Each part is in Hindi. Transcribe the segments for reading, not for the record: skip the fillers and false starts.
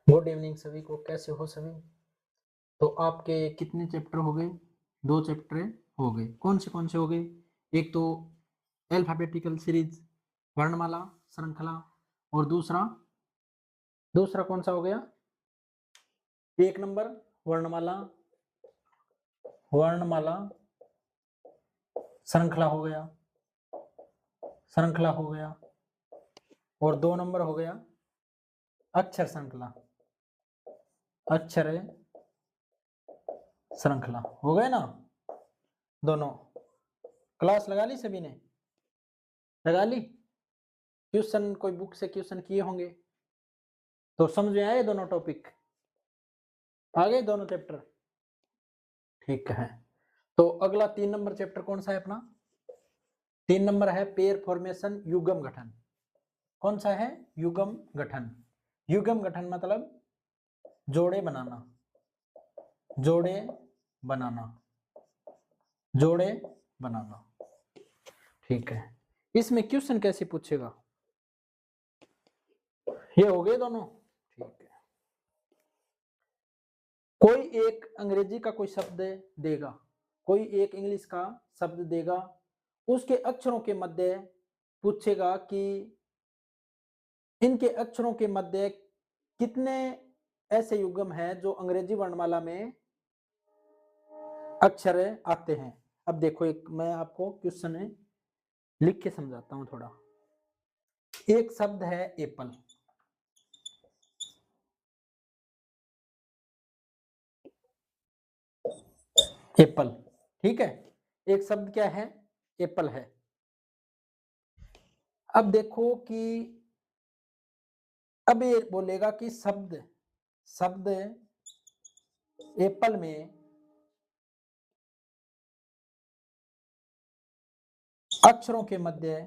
गुड इवनिंग सभी को। कैसे हो सभी? तो आपके कितने चैप्टर हो गए? 2 चैप्टर हो गए। कौन से हो गए? एक तो अल्फाबेटिकल सीरीज, वर्णमाला श्रृंखला, और दूसरा कौन सा हो गया? 1 नंबर वर्णमाला श्रृंखला हो गया, और 2 नंबर हो गया अक्षर श्रृंखला। हो गए ना दोनों? क्लास लगा ली सभी ने? लगा ली? क्वेश्चन कोई बुक से क्वेश्चन किए होंगे तो समझ में आए दोनों टॉपिक? आ गए दोनों चैप्टर? ठीक है। तो अगला 3 नंबर चैप्टर कौन सा है अपना? 3 नंबर है पेयर फॉर्मेशन, युग्म गठन। कौन सा है? युग्म गठन। युग्म गठन मतलब जोड़े बनाना। ठीक है। इसमें क्वेश्चन कैसे पूछेगा? ये हो गए दोनों? ठीक है। कोई एक अंग्रेजी का कोई शब्द देगा, कोई एक इंग्लिश का शब्द देगा, उसके अक्षरों के मध्य पूछेगा कि इनके अक्षरों के मध्य कितने ऐसे युग्म हैं जो अंग्रेजी वर्णमाला में अक्षर आते हैं। अब देखो, एक मैं आपको क्वेश्चन लिख के समझाता हूं थोड़ा। एक शब्द है एप्पल। एप्पल, ठीक है। एक शब्द क्या है? एप्पल है। अब देखो कि अब ये बोलेगा कि शब्द एप्पल में अक्षरों के मध्य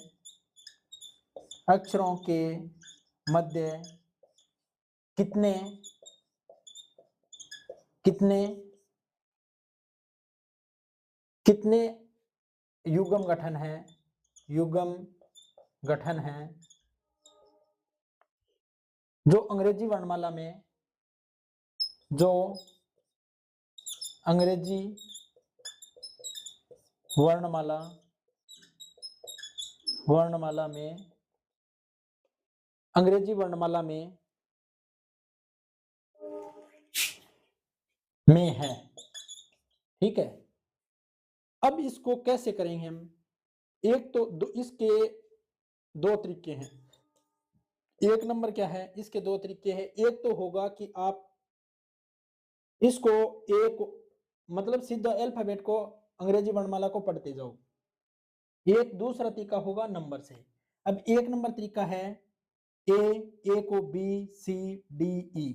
कितने युग्म गठन है जो अंग्रेजी वर्णमाला में है। ठीक है। अब इसको कैसे करेंगे हम? एक तो इसके 2 तरीके हैं। एक नंबर क्या है? इसके 2 तरीके हैं। एक तो होगा कि आप इसको एक मतलब सीधा अल्फाबेट को, अंग्रेजी वर्णमाला को पढ़ते जाओ। एक दूसरा तरीका होगा नंबर से। अब एक नंबर तरीका है ए को बी सी डी ई।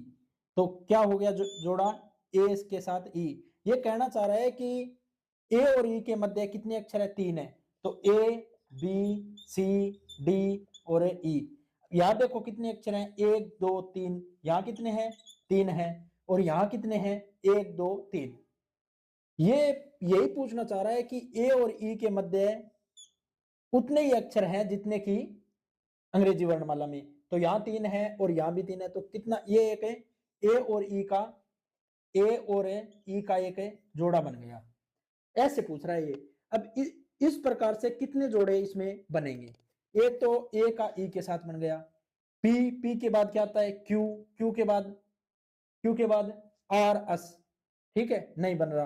तो क्या हो गया जोड़ा? ए के साथ ई। ये कहना चाह रहा है कि ए और ई के मध्य कितने अक्षर है? 3 है। तो ए बी सी डी और ई। यहां देखो कितने अक्षर हैं? 1 2 3। यहां कितने हैं? 3 है। और यहां कितने हैं? 1 2 3। ये यही पूछना चाह रहा है कि ए और ई के मध्य उतने ही अक्षर हैं जितने की अंग्रेजी वर्णमाला में। तो यहां 3 है और यहां भी 3 है, तो कितना? ये एक है ए और ई का एक जोड़ा बन गया। ऐसे पूछ रहा है ये। अब इस प्रकार से कितने जोड़े इसमें बनेंगे? एक तो ए का ई के साथ बन गया। पी के बाद क्या आता है? क्यू के बाद आर एस। ठीक है, नहीं बन रहा।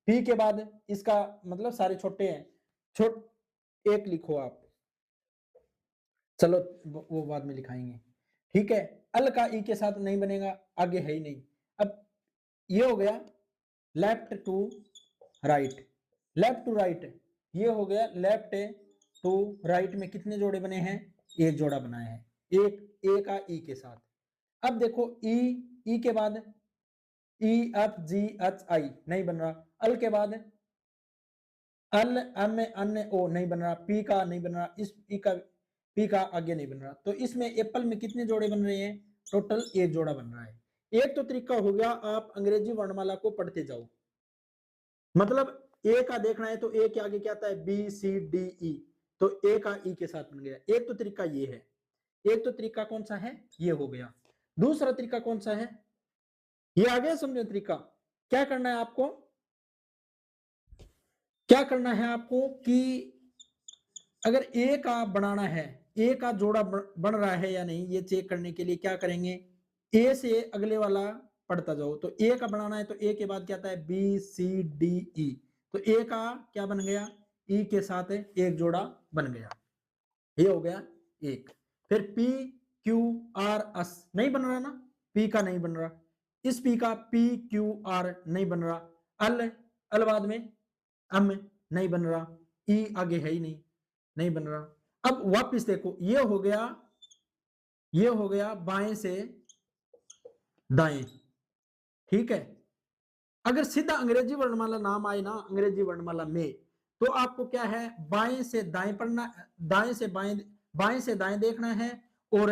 पी के बाद इसका मतलब सारे छोटे हैं। एक लिखो आप, चलो वो बाद में लिखाएंगे। ठीक है। अल का ई के साथ नहीं बनेगा, आगे है ही नहीं। अब ये हो गया लेफ्ट टू राइट। ये हो गया लेफ्ट टू राइट में कितने जोड़े बने हैं? एक जोड़ा बनाया है, एक ए का ई के साथ। अब देखो ई के बाद E F G H I नहीं बन रहा। अल के बाद अल एम अन्य ओ नहीं बन रहा। पी का नहीं बन रहा। इस पी का आगे नहीं बन रहा। तो इसमें एप्पल में कितने जोड़े बन रहे हैं? टोटल एक जोड़ा बन रहा है। एक तो तरीका हो गया, आप अंग्रेजी वर्णमाला को पढ़ते जाओ। मतलब ए का देखना है तो ए के आगे क्या आता है? B C D E. तो ए का ई के साथ बन गया। एक तो तरीका ये है। एक तो तरीका कौन सा है? ये हो गया। दूसरा तरीका कौन सा है, ये आ गया समझो तरीका। क्या करना है आपको, क्या करना है आपको कि अगर ए का बनाना है, ए का जोड़ा बन रहा है या नहीं, ये चेक करने के लिए क्या करेंगे, ए से अगले वाला पढ़ता जाओ। तो ए का बनाना है तो ए के बाद क्या आता है, बी सी डी ई। तो ए का क्या बन गया, ई के साथ एक जोड़ा बन गया, ये हो गया एक। फिर पी क्यू आर एस नहीं बन रहा ना, पी का नहीं बन रहा, इस पी का पी क्यू आर नहीं बन रहा, अल बाद में एम नहीं बन रहा, ई आगे है ही नहीं बन रहा। अब वापस देखो, ये हो गया बाएं से दाएं, ठीक है। अगर सीधा अंग्रेजी वर्णमाला नाम आए ना अंग्रेजी वर्णमाला में, तो आपको क्या है, बाएं से दाएं पढ़ना, दाएं से दाएं देखना है और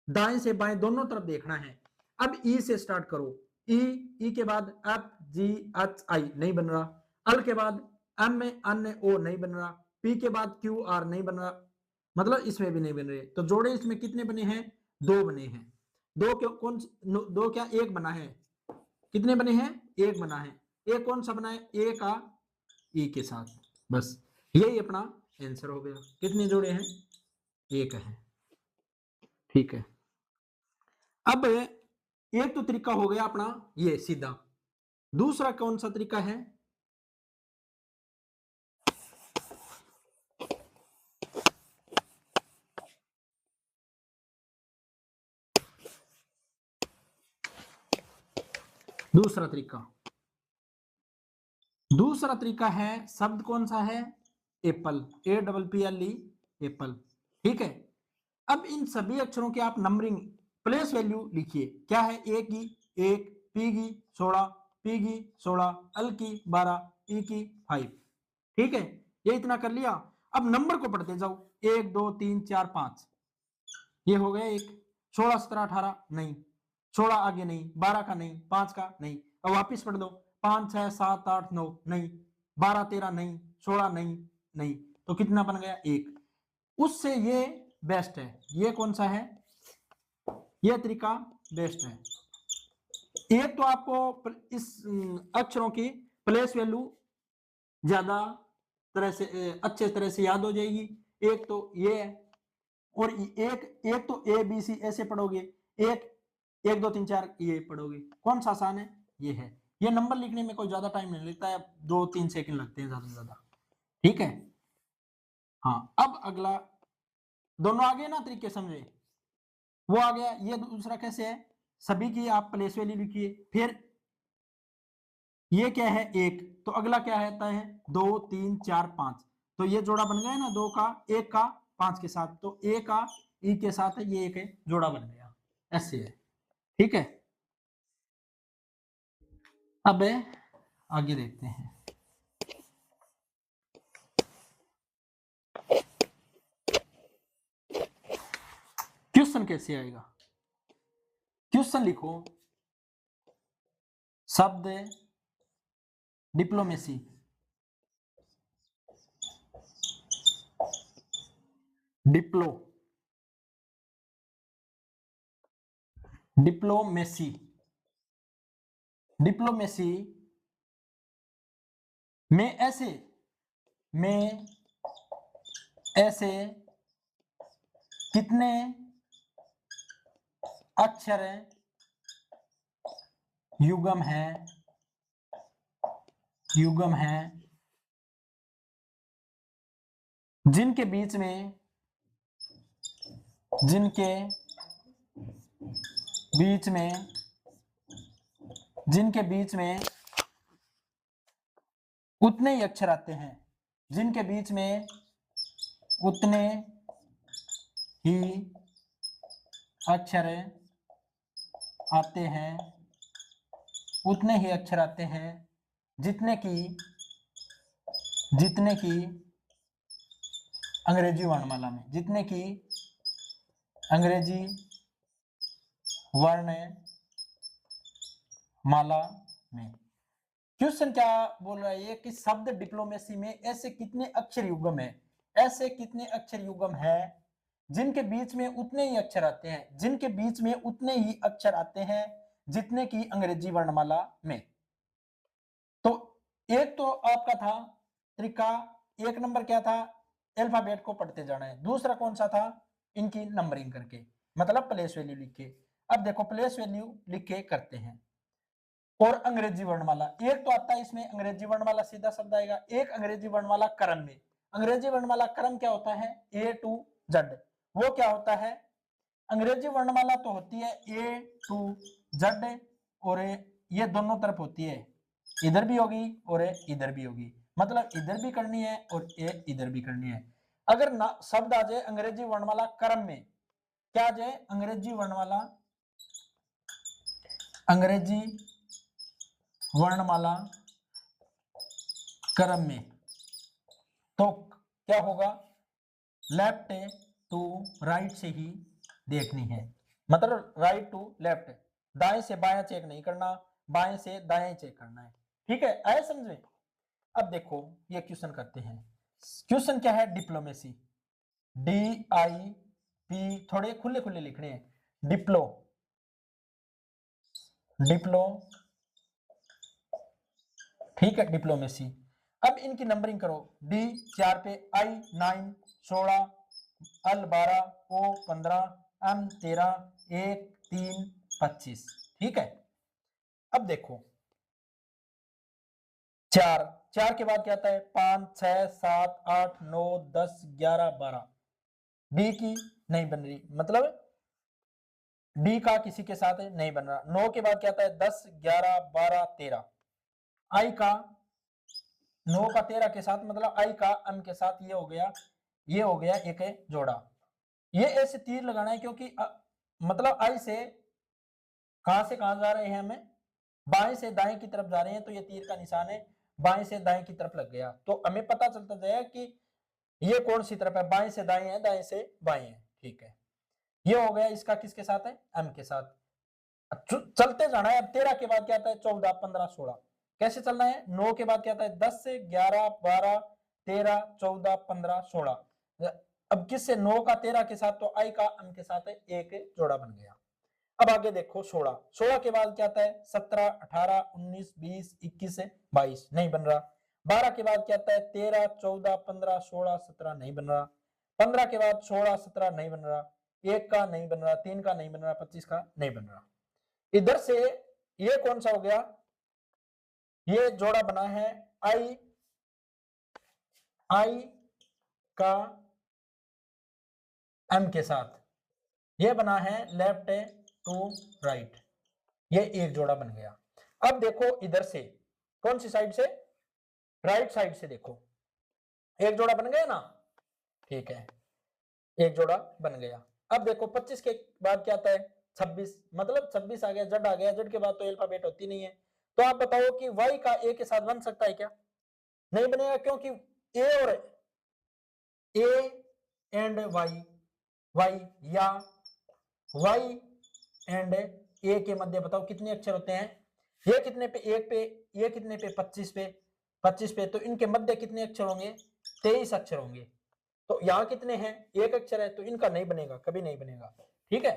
दाएं से बाएं दोनों तरफ देखना है। अब ई से स्टार्ट करो, ई के बाद एफ जी एच आई नहीं बन रहा, अल के बाद एम में एन ओ नहीं बन रहा, पी के बाद क्यू आर नहीं बन रहा, मतलब इसमें भी नहीं बन रहे। तो जोड़े इसमें कितने बने हैं, दो बने हैं। दो क्यों, कौन दो, क्या एक बना है, कितने बने हैं, एक बना है। एक कौन सा बना है, ए का ई के साथ, बस यही अपना आंसर हो गया। कितने जोड़े हैं, एक है, ठीक है। अब एक तो तरीका हो गया अपना ये सीधा, दूसरा कौन सा तरीका है, दूसरा तरीका है, शब्द कौन सा है, Apple, A double P L E, Apple, ठीक है। अब इन सभी अक्षरों के आप नंबरिंग प्लेस वैल्यू लिखिए, क्या है, ए की 1, पी की 16, पी की 16, एल की 12, ई की 5, ठीक है। ये इतना कर लिया। अब नंबर को पढ़ते जाओ, 1 2 3 4 5, ये हो गया एक। 16 17 18 नहीं, 16 आगे नहीं, 12 का नहीं, 5 का नहीं। अब वापिस पढ़ दो, 5 6 7 8 9 नहीं, 12 13 नहीं, 16 नहीं नहीं, तो कितना बन गया, एक। उससे ये बेस्ट है, ये कौन सा है, ये तरीका बेस्ट है। एक तो आपको इस अक्षरों की प्लेस वैल्यू ज्यादा तरह से अच्छे तरह से याद हो जाएगी, एक तो ये है। और एक तो ए बी सी ऐसे पढ़ोगे, एक 1 2 3 4 ये पढ़ोगे, कौन सा आसान है, ये है। ये नंबर लिखने में कोई ज्यादा टाइम नहीं लगता है, 2-3 सेकंड लगते हैं ज्यादा से ज्यादा, ठीक है। हाँ, अब अगला, दोनों आ गए ना तरीके समझे, वो आ गया। ये दूसरा कैसे है, सभी की आप प्लेस वैल्यू लिखिए। फिर ये क्या है, एक, तो अगला क्या है 2 3 4 5, तो ये जोड़ा बन गया ना, 2 का 1 का 5 के साथ, तो ए का ई के साथ है, ये एक जोड़ा बन गया, ऐसे है, ठीक है। अब आगे देखते हैं, क्वेश्चन कैसे आएगा। क्वेश्चन लिखो, शब्द डिप्लोमेसी, डिप्लोमेसी में ऐसे कितने अक्षर युग्म है जिनके बीच में उतने ही अक्षर आते हैं, जिनके बीच में उतने ही अक्षर आते हैं, उतने ही अक्षर आते हैं जितने की अंग्रेजी वर्णमाला में, जितने की अंग्रेजी वर्णमाला में। क्वेश्चन क्या बोल रहा है ये कि शब्द डिप्लोमेसी में ऐसे कितने अक्षर युग्म है, ऐसे कितने अक्षर युग्म है जिनके बीच में उतने ही अक्षर आते हैं, जिनके बीच में उतने ही अक्षर आते हैं जितने की अंग्रेजी वर्णमाला में। तो एक तो आपका था तरीका, एक नंबर क्या था, अल्फाबेट को पढ़ते जाना है। दूसरा कौन सा था, इनकी नंबरिंग करके, मतलब प्लेस वैल्यू लिख के। अब देखो प्लेस वैल्यू लिख के करते हैं। और अंग्रेजी वर्णमाला, एक तो आता है इसमें अंग्रेजी वर्णमाला सीधा शब्द आएगा, एक अंग्रेजी वर्णमाला क्रम में। अंग्रेजी वर्णमाला क्रम क्या होता है, A to Z। वो क्या होता है, अंग्रेजी वर्णमाला तो होती है A to Z, और ये दोनों तरफ होती है, इधर भी होगी और इधर भी होगी, मतलब इधर भी करनी है और ये इधर भी करनी है। अगर ना शब्द आ जाए अंग्रेजी वर्णमाला क्रम में, क्या आ जाए, अंग्रेजी वर्णमाला, अंग्रेजी वर्णमाला क्रम में, तो क्या होगा, लेफ्ट टू राइट से ही देखनी है, मतलब राइट टू लेफ्ट, दाएं से बायां चेक नहीं करना, बाएं से दाएं चेक करना है। ठीक है, आए समझ में। अब देखो ये क्वेश्चन करते हैं। क्वेश्चन क्या है, डिप्लोमेसी, DIP, थोड़े खुले खुले लिखने हैं, डिप्लो, डिप्लो, ठीक है, डिप्लोमेसी। अब इनकी नंबरिंग करो, D 4 पे, I 9, 16, L 12, O 15, M 13, 1 3 25। ठीक है, अब देखो 4, 4 के बाद क्या आता है, 5 6 7 8 9 10 11 12। डी की नहीं बन रही, मतलब डी का किसी के साथ नहीं बन रहा। 9 के बाद क्या आता है, 10 11 12 13। आई का 9 का 13 के साथ, मतलब आई का एम के साथ, ये हो गया, ये हो गया एक जोड़ा। ये ऐसे तीर लगाना है क्योंकि मतलब आई से कहां जा रहे हैं, हमें बाएं से दाएं की तरफ जा रहे हैं, तो ये तीर का निशान है बाएं से दाएं की तरफ लग गया, तो हमें पता चलता जाएगा कि ये कौन सी तरफ है, बाएं से दाएं है, दाएं से बाएं है। ठीक है, ये हो गया, इसका किसके साथ है, एम के साथ। चलते जाना है। अब 13 के बाद क्या आता है, 14 15 16। कैसे चलना है, 9 के बाद क्या आता है, 10 से 11 12 13 14 15 16। अब किससे, 9 का 13 के साथ, तो आई का एम के साथ है, एक जोड़ा बन गया। अब आगे देखो 16, 16 के बाद क्या आता है, 17 18 19 20 21 22, नहीं बन रहा। 12 के बाद क्या आता है, 13 14 15 16 17, नहीं बन रहा। 15 के बाद 16 17, नहीं बन रहा। 1 का नहीं बन रहा, 3 का नहीं बन रहा, 25 का नहीं बन रहा। इधर से ये कौन सा हो गया, ये जोड़ा बना है आई, आई का एम के साथ, ये बना है लेफ्ट टू राइट, ये एक जोड़ा बन गया। अब देखो इधर से, कौन सी साइड से, राइट साइड से देखो, एक जोड़ा बन गया ना, ठीक है, एक जोड़ा बन गया। अब देखो 25 के बाद क्या आता है, 26, मतलब 26 आ गया, जेड आ गया, जेड के बाद तो अल्फाबेट होती नहीं है। तो आप बताओ कि वाई का ए के साथ बन सकता है क्या, नहीं बनेगा, क्योंकि ए और ए एंड वाई, वाई या वाई एंड ए के मध्य बताओ कितने अक्षर होते हैं, ये कितने पे, एक पे, ये कितने पे, 25 पे, 25 पे, तो इनके मध्य कितने अक्षर होंगे, 23 अक्षर होंगे। तो यहां कितने हैं, एक अक्षर है, तो इनका नहीं बनेगा, कभी नहीं बनेगा। ठीक है,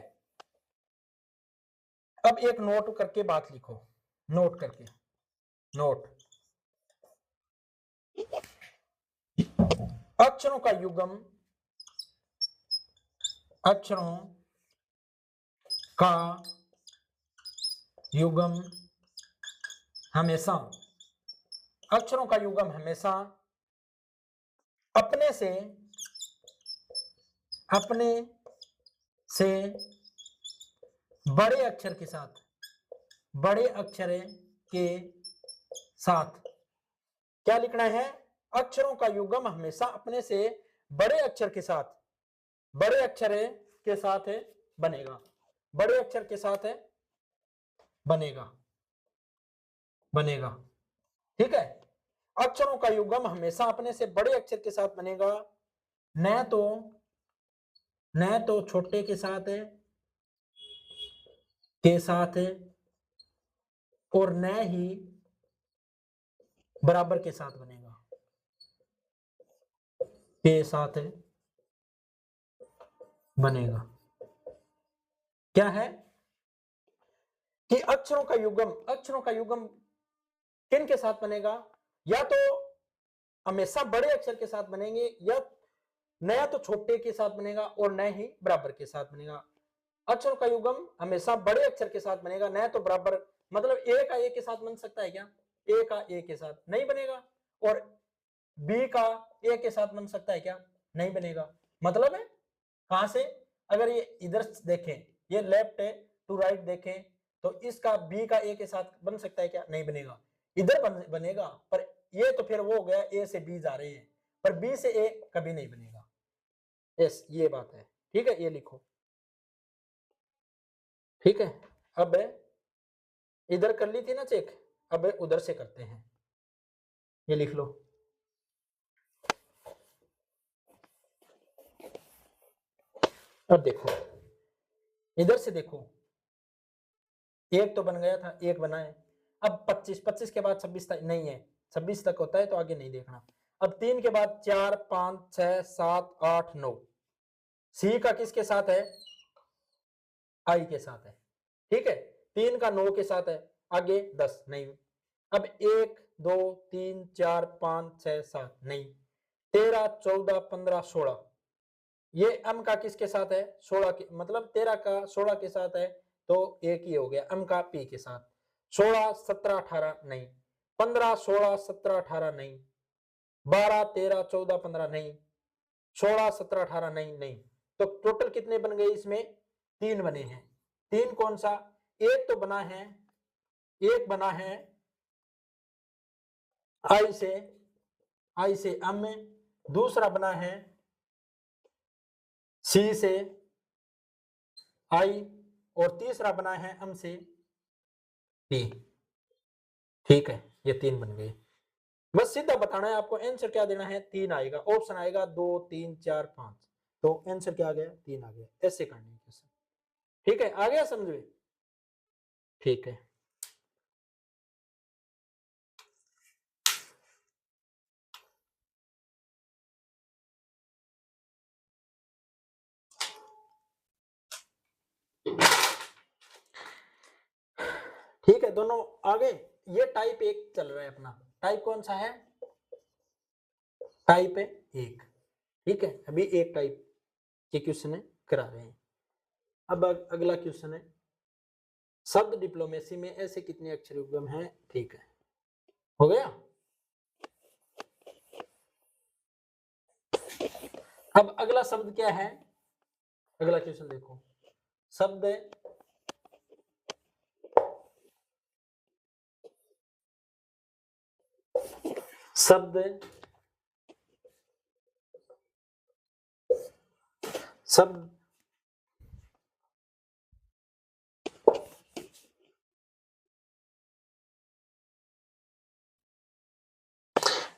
अब एक नोट करके बात लिखो, नोट करके, नोट, अक्षरों का युग्म, अक्षरों का युग्म हमेशा, अक्षरों का युग्म हमेशा अपने से बड़े अक्षर के साथ, बड़े अक्षर के साथ, क्या लिखना है, अक्षरों का युग्म हमेशा अपने से बड़े अक्षर के साथ, बड़े अक्षर के साथ बनेगा, बड़े अक्षर के साथ बनेगा, बनेगा। ठीक है, अक्षरों का युग्म हमेशा अपने से बड़े अक्षर के साथ बनेगा, न तो छोटे के साथ और न ही बराबर के साथ बनेगा, के साथ बनेगा। क्या है कि अक्षरों का युग्म किन के साथ बनेगा, या तो हमेशा बड़े अक्षर के साथ बनेंगे, या नया तो छोटे के साथ बनेगा और नया ही बराबर के साथ बनेगा। अक्षरों का युग्म हमेशा बड़े अक्षर के साथ बनेगा, नया तो बराबर, मतलब ए का ए के साथ बन सकता है क्या, ए का ए के साथ नहीं बनेगा, और बी का ए के साथ बन सकता है क्या, नहीं बनेगा। मतलब है कहां से, अगर ये इधर देखें, ये लेफ्ट है टू राइट देखें, तो इसका बी का ए के साथ बन सकता है क्या, नहीं बनेगा। इधर बनेगा, पर ये तो फिर वो हो गया, ए से बी जा रहे हैं, पर बी से ए कभी नहीं बनेगा। यस, ये बात है। ठीक है, ये लिखो। ठीक है, अब इधर कर ली थी ना चेक, अब उधर से करते हैं। ये लिख लो। अब देखो, इधर से देखो, एक तो बन गया था, एक बना है। अब 25 के बाद 26 तक नहीं है, 26 तक होता है तो आगे नहीं देखना। अब 3 के बाद 4 5 6 7 8 9, सी का किसके साथ है, आई के साथ है। ठीक है, 3 का 9 के साथ है, आगे 10 नहीं। अब 1 2 3 4 5 6 7 नहीं, 13 14 15 16, ये m का किसके साथ है, 16 के, मतलब 13 का 16 के साथ है, तो एक ही हो गया, m का p के साथ। 16 17 18 नहीं, 15 16 17 18 नहीं, 12 13 14 15 नहीं, 16 17 18 नहीं नहीं। तो टोटल कितने बन गए इसमें, 3 बने हैं। 3 कौन सा, एक तो बना है, एक बना है आई से m में, दूसरा बना है सी से आई, और तीसरा बना है m से p। ठीक है, ये 3 बन गए। बस सीधा बताना है आपको, आंसर क्या देना है, 3 आएगा, ऑप्शन आएगा 2 3 4 5, तो आंसर क्या आ गया, 3 आ गया। ऐसे करनी है क्वेश्चन। ठीक है, आ गया समझ में। ठीक है, ठीक है, दोनों आगे। ये टाइप 1 चल रहा है अपना, टाइप कौन सा है, टाइप 1। ठीक है, अभी एक टाइप के क्वेश्चन करा रहे हैं। अब अगला क्वेश्चन है, शब्द डिप्लोमेसी में ऐसे कितने अक्षर युग्म हैं। ठीक है, हो गया। अब अगला शब्द क्या है, अगला क्वेश्चन देखो, शब्द शब्द शब्द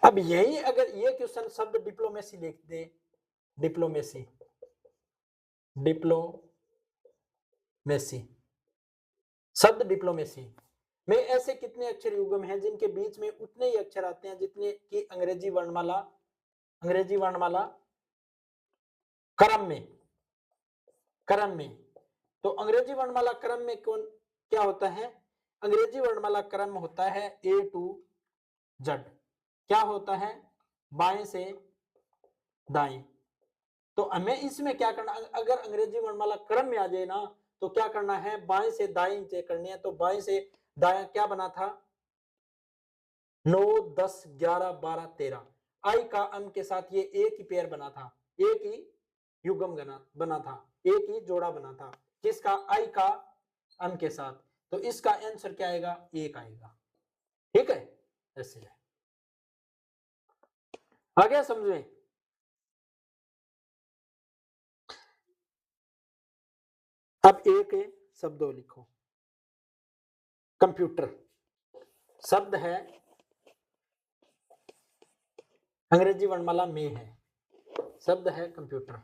अब यही अगर ये क्वेश्चन शब्द डिप्लोमेसी लिख दे, डिप्लोमेसी शब्द डिप्लोमेसी में ऐसे कितने अक्षर युग्म हैं जिनके बीच में उतने ही अक्षर आते हैं जितने की अंग्रेजी वर्णमाला क्रम में। तो अंग्रेजी वर्णमाला क्रम में कौन क्या होता है, अंग्रेजी वर्णमाला क्रम होता है A to Z। क्या होता है, बाएं से दाएं। तो हमें इसमें क्या करना, अगर अंग्रेजी वर्णमाला क्रम में आ जाए ना, तो क्या करना है, बाएं से दाएं चेक करनी है। तो बाएं से दाएं क्या बना था, 9 10 11 12 13, आई का अम के साथ ये एक ही पेयर बना था, एक ही युग्म बना था, एक ही जोड़ा बना था, किसका, आई का अम के साथ। तो इसका आंसर क्या आएगा, एक आएगा। ठीक है, ऐसे है। आ गया समझ में। अब एक शब्द लिखो, कंप्यूटर शब्द है, अंग्रेजी वर्णमाला में है, शब्द है कंप्यूटर।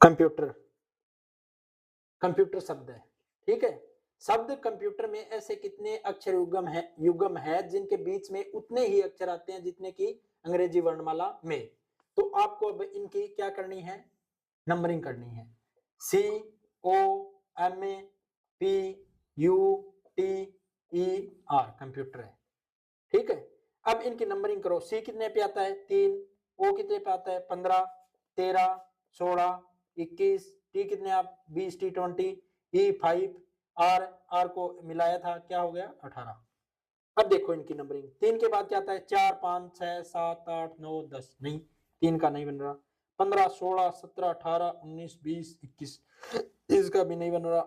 कंप्यूटर, कंप्यूटर शब्द है, ठीक है। शब्द कंप्यूटर में ऐसे कितने अक्षर युग्म है जिनके बीच में उतने ही अक्षर आते हैं जितने की अंग्रेजी वर्णमाला में। तो आपको अब इनकी क्या करनी है, नंबरिंग करनी है। C O M A P U T E R computer है, ठीक है। अब इनकी नंबरिंग करो। C कितने पे आता है 3, O कितने पे आता है 15, 13, 16, 21, T कितने आप 20, T 20, E 5, R को मिलाया था क्या हो गया 18। अब देखो इनकी नंबरिंग, 3 के बाद क्या आता है 4, 5, 6, 7, 8, 9, 10, नहीं 3 का नहीं बन रहा। 15, 16, 17, 18, 19, 20, 21, इसका भी नहीं बन रहा।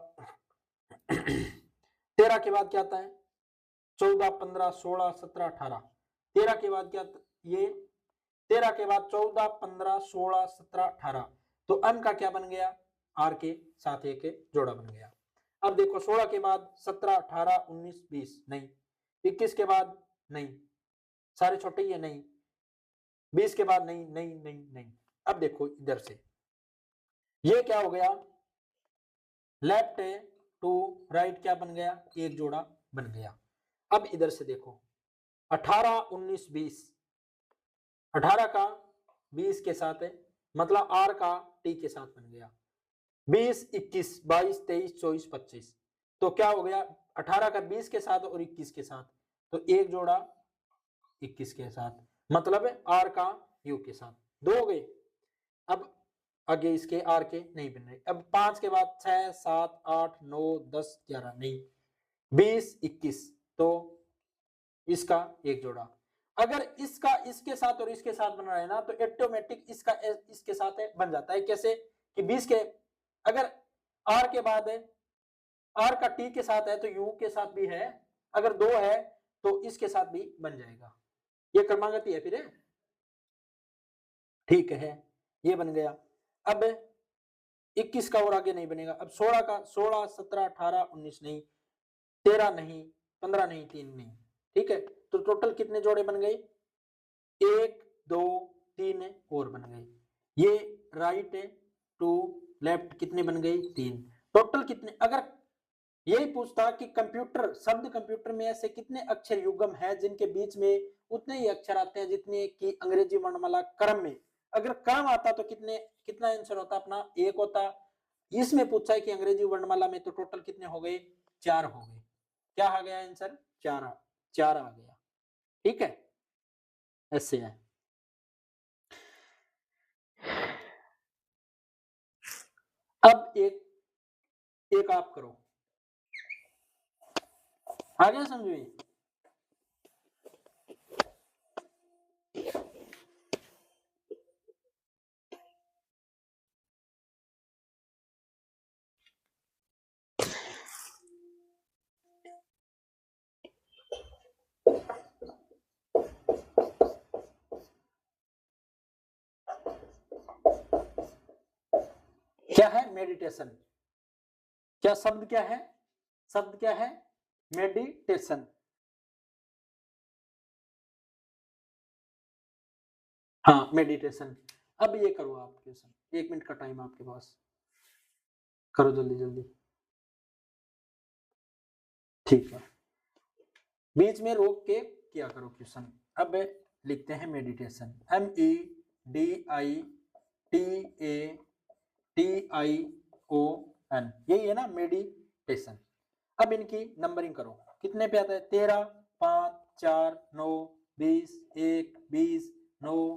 13 के बाद क्या आता है 14, 15, 16, 17, 18। 13 के बाद क्या, ये 13 के बाद 14, 15, 16, 17, 18। तो m का क्या बन गया, r के साथ एक जोड़ा बन गया। अब देखो 16 के बाद 17, 18, 19, 20, नहीं। 21 के बाद नहीं, सारे छोटे ही है, नहीं। 20 के बाद नहीं नहीं नहीं नहीं। अब देखो इधर से ये क्या हो गया, लेफ्ट टू राइट क्या बन गया, एक जोड़ा बन गया। अब इधर से देखो 18, 19, 20, 18 का 20 के साथ है, मतलब r का t के साथ बन गया। 20, 21, 22, 23, 24, 25, तो क्या हो गया 18 का 20 के साथ और 21 के साथ, तो एक जोड़ा 21 के साथ, मतलब r का u के साथ, दो हो गए। अब आगे इसके r के नहीं बन रहे। अब 5 के बाद 6, 7, 8, 9, 10, 11, नहीं। 20, 21, तो इसका एक जोड़ा। अगर इसका इसके साथ और इसके साथ बन रहा है ना, तो ऑटोमेटिक इसका इसके साथ है बन जाता है। कैसे कि 20 के अगर r के बाद है, r का t के साथ है तो u के साथ भी है, अगर 2 है तो इसके साथ भी बन जाएगा। ये क्रमागति है फिर, ठीक है, ये बन गया। अब 21 का और आगे नहीं बनेगा। अब 16 का 16, 17, 18, 19, नहीं। 13 नहीं, 15 नहीं, 3 नहीं, ठीक है। तो टोटल कितने जोड़े बन गए, 1, 2, 3 और बन गए। ये राइट टू लेफ्ट कितने बन गए, 3। टोटल कितने, अगर यही पूछता कि कंप्यूटर शब्द कंप्यूटर में ऐसे कितने अक्षर युग्म है जिनके बीच में उतने ही अक्षर आते हैं जितने की अंग्रेजी वर्णमाला क्रम में, अगर क्रम आता तो कितना आंसर होता अपना, 1 होता। इसमें पूछा है कि अंग्रेजी वर्णमाला में, तो टोटल कितने हो गए, 4 हो गए। क्या आ गया आंसर, 4 आ गया, ठीक है, ऐसे है। अब एक आप करो, आ गया समझ में। क्या है मेडिटेशन, क्या शब्द क्या है, शब्द क्या है, मेडिटेशन। हाँ मेडिटेशन। अब ये करो आप क्वेश्चन, 1 मिनट का टाइम आपके पास, करो जल्दी जल्दी, ठीक है। बीच में रोक के किया करो क्वेश्चन। अब लिखते हैं मेडिटेशन, MEDITATION, यही है ना मेडिटेशन। अब इनकी नंबरिंग करो, कितने पे आता है, 13, 5, 4, 9, 20, 1, 20, 9,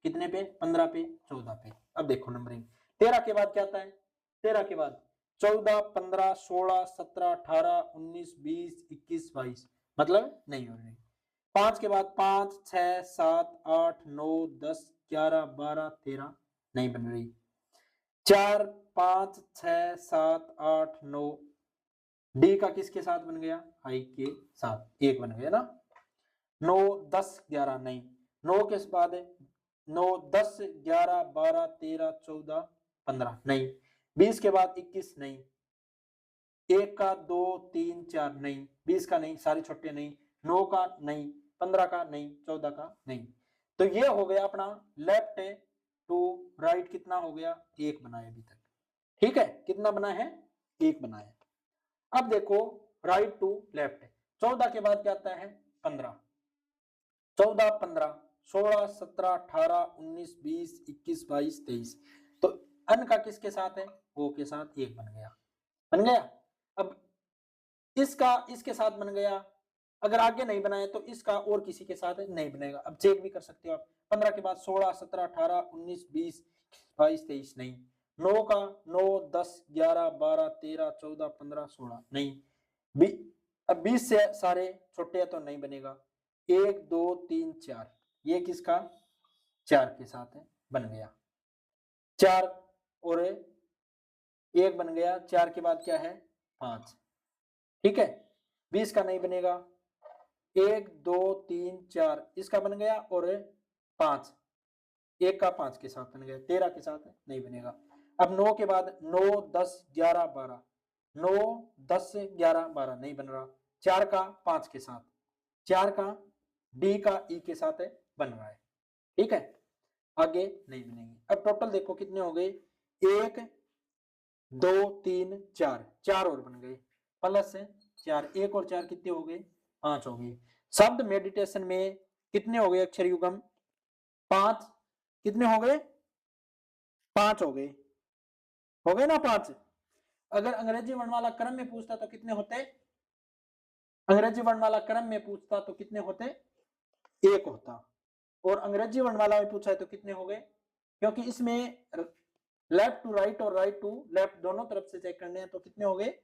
कितने पे 15 पे 14 पे। अब देखो नंबरिंग, 13 के बाद क्या आता है, 13 के बाद 14, 15, 16, 17, 18, 19, 20, 21, 22, मतलब नहीं हो रही। 5 के बाद 5, 6, 7, 8, 9, 10, 11, 12, 13, नहीं बन रही। 4, 5, 6, 7, 8, 9, डी का किसके साथ बन गया, आई के साथ, एक बन गया ना। 9, 10, 11, नहीं। 9 के बाद 9, 10, 11, 12, 13, 14, 15, नहीं। 20 के बाद 21, नहीं। 1 का 2, 3, 4, नहीं। 20 का नहीं, सारे छोटे नहीं। 9 का नहीं, 15 का नहीं, 14 का नहीं। तो ये हो गया अपना लेफ्ट टू राइट कितना हो गया, 1 बना है अभी तक। ठीक है, कितना बना है, 1 बना है। अब देखो राइट टू लेफ्ट, 14 के बाद क्या आता है 15, 14, 15, 16, 17, 18, 19, 20, 21, 22, 23। तो अन का किसके साथ है, ओ के साथ, 1 बन गया, बन गया। अब इसका इसके साथ बन गया, अगर आगे नहीं बनाए तो इसका और किसी के साथ नहीं बनेगा। अब चेक भी कर सकते हो आप, 15 के बाद 16, 17, 18, 19, 20, 22, 23 नहीं, 9 का 9, 10, 11, 12, 13, 14, 15, 16 नहीं, अब 20 से सारे छोटे हैं तो नहीं बनेगा। 1, 2, 3, 4, ये किसका, 4 के साथ है, बन गया 4 और 1 बन गया। 4 के बाद क्या है 5, ठीक है, 20 का नहीं बनेगा, 1, 2, 3, 4 इसका बन गया और 5, 1 का 5 के साथ बन गया, 13 के साथ नहीं बनेगा। अब 9 के बाद 9, 10, 11, 12, 9, 10, 11, 12 नहीं बन रहा। 4 का 5 के साथ, 4 का डी का ई के साथ बन रहा है, ठीक है, आगे नहीं बनेंगे। अब टोटल देखो कितने हो गए, 1, 2, 3, 4, 4 और बन गए, प्लस 4, 1 और 4 कितने हो गए, 5 हो गए। शब्द मेडिटेशन में कितने हो गए अक्षर युग्म, 5, कितने हो गए, 5 हो गए ना 5। अगर अंग्रेजी वर्णमाला क्रम में पूछता तो कितने होते, अंग्रेजी वर्णमाला क्रम में पूछता तो कितने होते, 1 होता, और अंग्रेजी वर्णमाला में पूछा है तो कितने हो गए, क्योंकि इसमें लेफ्ट टू राइट और राइट टू लेफ्ट दोनों तरफ से चेक करने हैं, तो कितने हो गए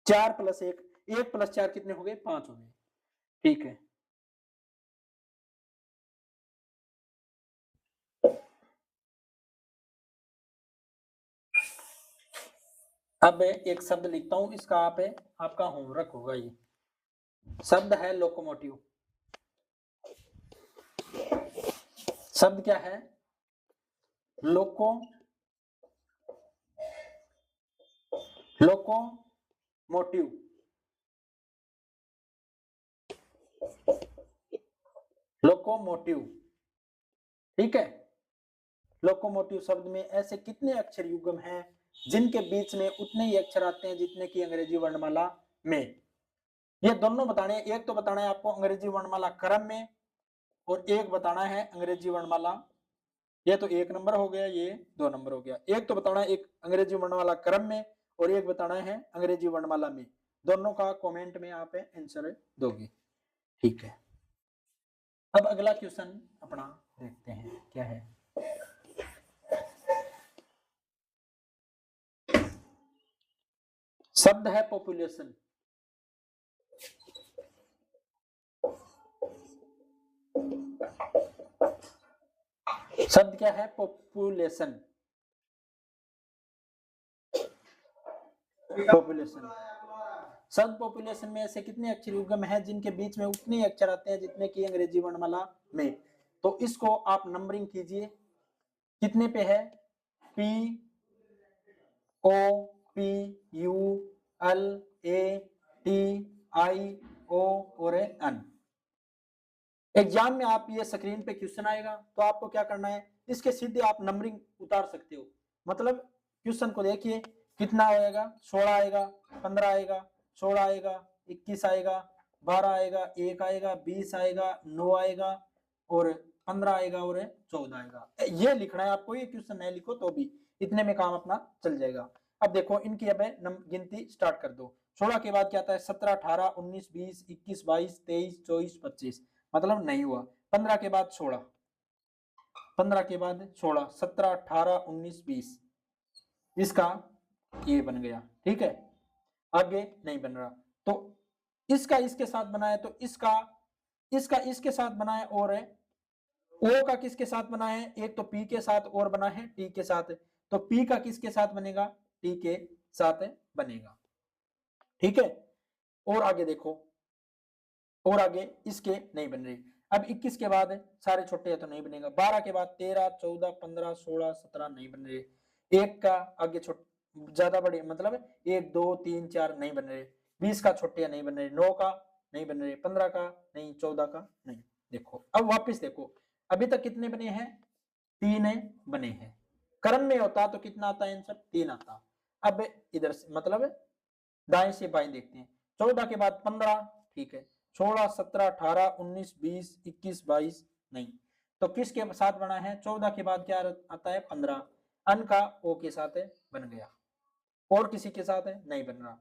4 + 1, 1 + 4 कितने हो गए 5 हो गए, ठीक है। अब एक शब्द लिखता हूं, इसका आपका होमवर्क होगा। ये शब्द है लोकोमोटिव। शब्द क्या है, लोकोमोटिव। लोकोमोटिव, ठीक है। लोकोमोटिव शब्द में ऐसे कितने अक्षर युग्म हैं जिनके बीच में उतने ही अक्षर आते हैं जितने की अंग्रेजी वर्णमाला में, ये दोनों बताने हैं। एक तो बताना है आपको अंग्रेजी वर्णमाला क्रम में, और एक बताना है अंग्रेजी वर्णमाला, ये तो 1 नंबर हो गया, ये 2 नंबर हो गया। एक तो बताना है एक अंग्रेजी वर्णमाला क्रम में, और एक बताना है अंग्रेजी वर्णमाला में। दोनों का कमेंट में आप आंसर दोगे, ठीक है। अब अगला क्वेश्चन अपना देखते हैं क्या है। शब्द है पॉपुलेशन। शब्द क्या है, पॉपुलेशन। पॉपुलेशन शब्द पॉपुलेशन में ऐसे कितने अक्षर युग्म हैं जिनके बीच में उतने ही अक्षर आते हैं जितने की अंग्रेजी वर्णमाला में। तो इसको आप नंबरिंग कीजिए, कितने पे है, P O P U L A T I O और N। एग्जाम में आप ये स्क्रीन पे क्वेश्चन आएगा तो आपको क्या करना है, इसके सीधे आप नंबरिंग उतार सकते हो। मतलब क्वेश्चन को देखिए कितना आएगा, 16 आएगा, 15 आएगा, 16 आएगा, 21 आएगा, 12 आएगा, 1 आएगा, 20 आएगा, 9 आएगा और 15 आएगा और 14 आएगा। ये लिखना है आपको, ये क्वेश्चन नहीं लिखो तो भी इतने में काम अपना चल जाएगा। अब देखो इनकी अब गिनती स्टार्ट कर दो। 16 के बाद क्या आता है, 17, 18, 19, 20, 21, 22, 23, 24, 25, मतलब नहीं हुआ। 15 के बाद 16, 15 के बाद 16, 17, 18, 19, 20, इसका ये बन गया, ठीक है, आगे नहीं बन रहा। तो इसका इसके साथ बनाया, तो इसका इसके साथ बनाया, और ओ का किसके साथ बना है, एक तो पी के साथ और बना है टी के साथ, तो पी का किसके साथ बनेगा, टी के साथ बनेगा, ठीक है। और आगे देखो, और आगे इसके नहीं बन रही। अब 21 के बाद सारे छोटे हैं तो नहीं बनेगा। 12 के बाद 13, 14, 15, 16, 17 नहीं बन रहे। एक का आगे ज्यादा बड़े, मतलब 1, 2, 3, 4 नहीं बन रहे। 20 का छोटे नहीं बन रहे, 9 का नहीं बन रहे, 15 का नहीं, 14 का नहीं। देखो अब वापस देखो, अभी तक कितने बने हैं, 3 बने हैं। क्रम में होता तो कितना आता है आंसर? 3 आता। अब इधर से मतलब दाएं से बाएं देखते हैं। 14 के बाद 15, ठीक है। 16, 17, 18, 19, 20, 21, 22 नहीं। तो किसके साथ बना है? 14 के बाद क्या आता है? 15। अन का ओ के साथ है, बन गया। और किसी के साथ है? नहीं बन रहा।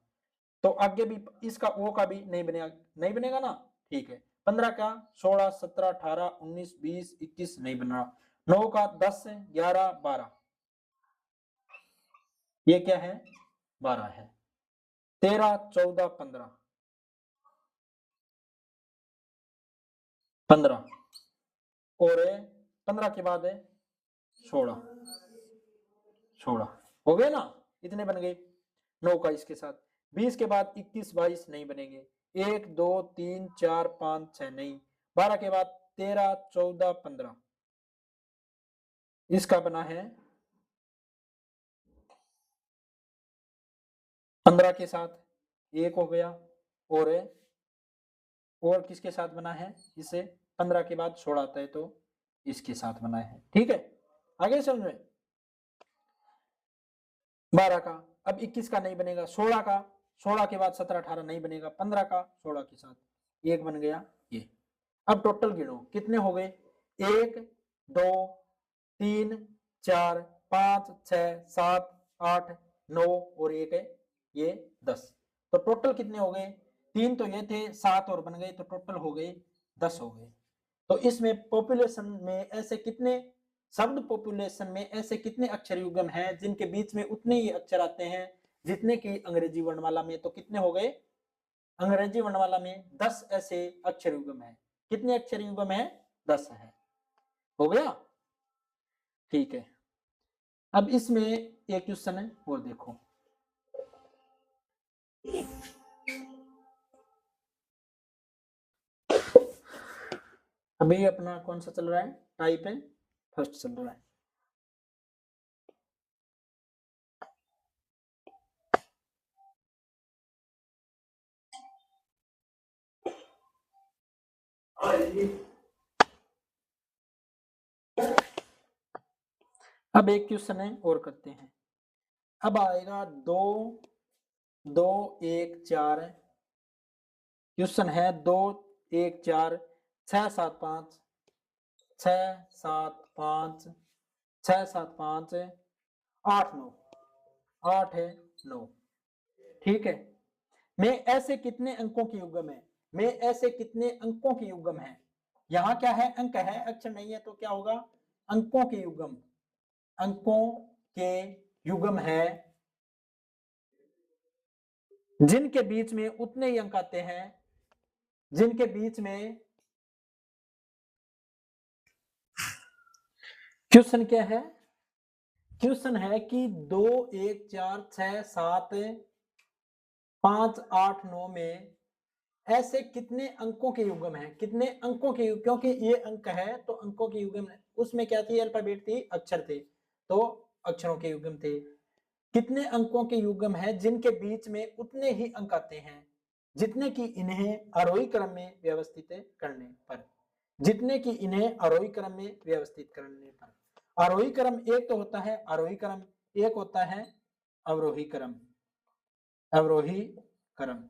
तो आगे भी इसका ओ का भी नहीं बनेगा, नहीं बनेगा ना, ठीक है। 15 का 16, 17, 18, 19, 20, 21 नहीं बन रहा। 9 का 10, 11, 12, ये क्या है? 12 है। 13, 14, 15, 15 और 15 के बाद है 16, 16 हो गए ना, इतने बन गए। 9 का इसके साथ। 20 के बाद 21, 22 नहीं बनेंगे। 1, 2, 3, 4, 5, 6 नहीं। 12 के बाद 13, 14, 15, इसका बना है 15 के साथ, एक हो गया। और किसके साथ बना है? इसे 15 के बाद 16 आता है तो इसके साथ बना है, ठीक है। आगे समझ में? 12 का, अब 21 का नहीं बनेगा। 16 का, 16 के बाद 17, 18 नहीं बनेगा। 15 का 16 के साथ एक बन गया ये। अब टोटल गिनो कितने हो गए? 1, 2, 3, 4, 5, 6, 7, 8, 9 और एक है ये 10। तो टोटल कितने हो गए? 3 तो ये थे, 7 और बन गए, तो टोटल हो गए 10 हो गए। तो इसमें पॉपुलेशन में ऐसे कितने शब्द, पॉपुलेशन में ऐसे कितने अक्षर युग्म हैं जिनके बीच में उतने ही अक्षर आते हैं जितने की अंग्रेजी वर्णमाला में? तो कितने हो गए? अंग्रेजी वर्णमाला में 10 ऐसे अक्षर युग्म है। कितने अक्षर युग्म है? 10 है। हो गया, ठीक है। अब इसमें एक क्वेश्चन है और देखो। अभी अपना कौन सा चल रहा है? टाइप है, फर्स्ट चल रहा है। अब एक क्वेश्चन है और करते हैं। अब आएगा 2, 2, 1, 4 क्वेश्चन है। 2, 1, 4, 6, 7, 5, 6, 7, 5, 6, 7, 5, 8, 9, 8 है 9, ठीक है। में ऐसे कितने अंकों की युग्म है? में ऐसे कितने अंकों की युग्म है? यहाँ क्या है? अंक है, अक्षर नहीं है, तो क्या होगा? अंकों के युग्म। अंकों के युग्म है जिनके बीच में उतने ही अंक आते हैं जिनके बीच में। क्वेश्चन क्या है? क्वेश्चन है कि 2, 1, 4, 6, 7, 5, 8, 9 में ऐसे कितने अंकों के युग्म है? कितने अंकों के युग्म, क्योंकि ये अंक है तो अंकों के युग्म, उसमें क्या थी? अल्फाबेट थी, अक्षर थे, तो अक्षरों के युग्म थे। कितने अंकों के युग्म है जिनके बीच में उतने ही अंक आते हैं जितने कि इन्हें आरोही क्रम में व्यवस्थित करने पर। जितने कि इन्हें आरोही क्रम में व्यवस्थित करने पर। आरोही क्रम एक तो होता है आरोही क्रम, एक होता है अवरोही क्रम। अवरोही क्रम,